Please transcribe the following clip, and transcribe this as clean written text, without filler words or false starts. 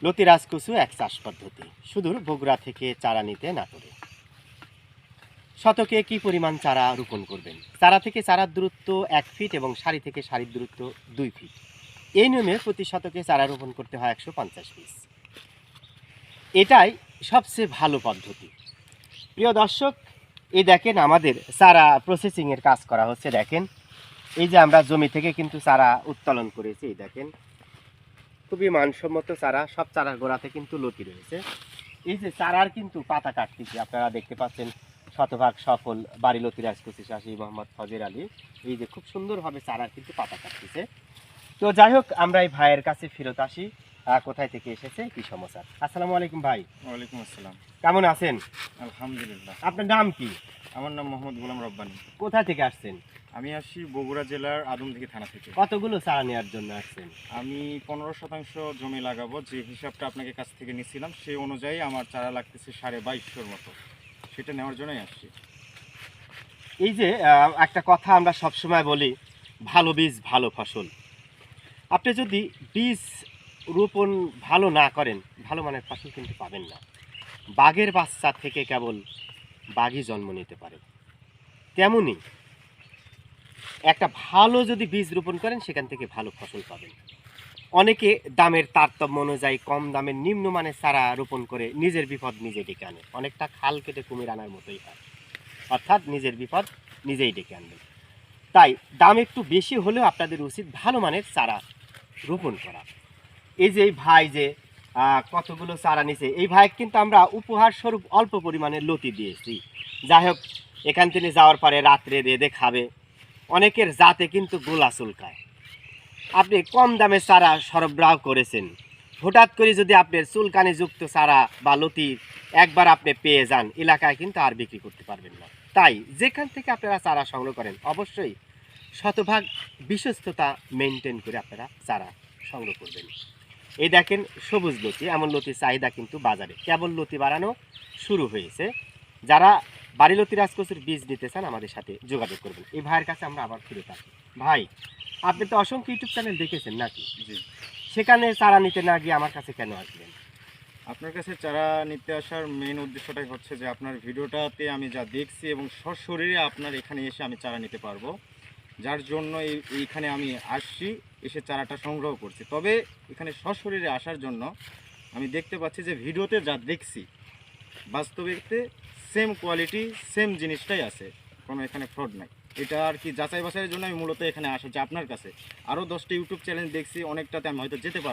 লতি রাজকচু এক চাষ পদ্ধতি, সুদূর বগুড়া থেকে চারা নিতে নাটোরে। শতকে কি পরিমাণ চারা রোপণ করবেন? চারা থেকে চারার দূরত্ব 1 ফিট এবং সারি থেকে সারির দূরত্ব 2 ফিট। এই নিয়মে প্রতি শতকে চারা রোপণ করতে হয় 150 পিস। এটাই সবচেয়ে ভালো পদ্ধতি। প্রিয় দর্শক, এই দেখেন আমাদের চারা প্রসেসিংয়ের কাজ করা হচ্ছে। দেখেন এই যে আমরা জমি থেকে কিন্তু চারা উত্তোলন করেছি। এই দেখেন খুবই মানসম্মত চারা, সব চারার গোড়াতে কিন্তু লতি রয়েছে। এই যে চারার কিন্তু পাতা কাটতেছি, আপনারা দেখতে পাচ্ছেন শতভাগ সফল বাড়ি লতি রাজকচু চাষী মোহাম্মদ ফজর আলী। এই যে খুব সুন্দরভাবে চারার কিন্তু পাতা কাটতেছে। তো যাই হোক, আমরা এই ভাইয়ের কাছে ফেরত আসি। কোথায় থেকে এসেছে, কি সমাচার? আসসালামু আলাইকুম ভাই। ওয়ালাইকুম আসসালাম। কেমন আছেন? আলহামদুলিল্লাহ। আপনার নাম কি? আমার নাম মোহাম্মদ গোলাম রব্বানী। কোথা থেকে আসছেন? আমি আসি বগুড়া জেলার আদমদীঘি থানা থেকে। কতগুলো চারা নেওয়ার জন্য আসছেন? আমি 15% জমি লাগাবো। যে হিসাবটা আপনাকে কাছ থেকে নিয়েছিলাম সেই অনুযায়ী আমার চারা লাগতেছে 2250 মতো, সেটা নেওয়ার জন্যই আসছি। এই যে একটা কথা আমরা সবসময় বলি, ভালো বীজ ভালো ফসল। আপনি যদি বীজ রোপণ ভালো না করেন, ভালো মানের ফসল কিন্তু পাবেন না। বাঘের বাচ্চা থেকে কেবল বাঘই জন্ম নিতে পারে, তেমনি একটা ভালো যদি বীজ রোপণ করেন সেখান থেকে ভালো ফসল পাবেন। অনেকে দামের তারতম্য অনুযায়ী কম দামের নিম্নমানের চারা রোপণ করে নিজের বিপদ নিজে ডেকে আনে। অনেকটা খাল কেটে কুমির আনার মতোই হয়, অর্থাৎ নিজের বিপদ নিজেই ডেকে আনবেন। তাই দাম একটু বেশি হলেও আপনাদের উচিত ভালো মানের চারা রোপণ করা। এই যে এই ভাই যে কতগুলো চারা নিছে, এই ভাই কিন্তু আমরা উপহার স্বরূপ অল্প পরিমাণে লতি দিয়েছি। যাই হোক, এখান থেকে যাওয়ার পরে রাত্রে রেঁধে খাবে। অনেকের জাতে কিন্তু গোলা চুলকায়। আপনি কম দামে চারা সরবরাহ করেছেন, হঠাৎ করে যদি আপনার চুলকানিযুক্ত চারা বা লতি একবার আপনি পেয়ে যান, এলাকায় কিন্তু আর বিক্রি করতে পারবেন না। তাই যেখান থেকে আপনারা চারা সংগ্রহ করেন অবশ্যই শতভাগ বিশ্বস্ততা মেনটেন করে আপনারা চারা সংগ্রহ করবেন। এই দেখেন সবুজ লতি, এমন লতির চাহিদা কিন্তু বাজারে কেবল লতি বাড়ানো শুরু হয়েছে। যারা বাড়ি লতি রাজকচুর বীজ নিতে চান আমাদের সাথে যোগাযোগ করবেন। এই ভাইয়ের কাছে আমরা আবার ফিরে থাকি। ভাই, আপনি তো অসংখ্য ইউটিউব চ্যানেল দেখেছেন নাকি? জি। সেখানে চারা নিতে না গিয়ে আমার কাছে কেন আসবেন? আপনার কাছে চারা নিতে আসার মেইন উদ্দেশ্যটাই হচ্ছে যে আপনার ভিডিওটাতে আমি যা দেখছি এবং সশরীরে আপনার এখানে এসে আমি চারা নিতে পারবো, যার জন্য এইখানে আমি আসছি, এসে চারাটা সংগ্রহ করছি। তবে এখানে সশরীরে আসার জন্য আমি দেখতে পাচ্ছি যে ভিডিওতে যা দেখছি বাস্তবেতে সেম কোয়ালিটি সেম জিনিসটাই আছে, কোনো এখানে ফ্রড নাই। এটা আর কি যাচাই বাছাইয়ের জন্য আমি মূলত এখানে আসা, যে আপনার কাছে আরও 10টা ইউটিউব চ্যানেল দেখছি, অনেকটাতে আমি হয়তো যেতে পারবো।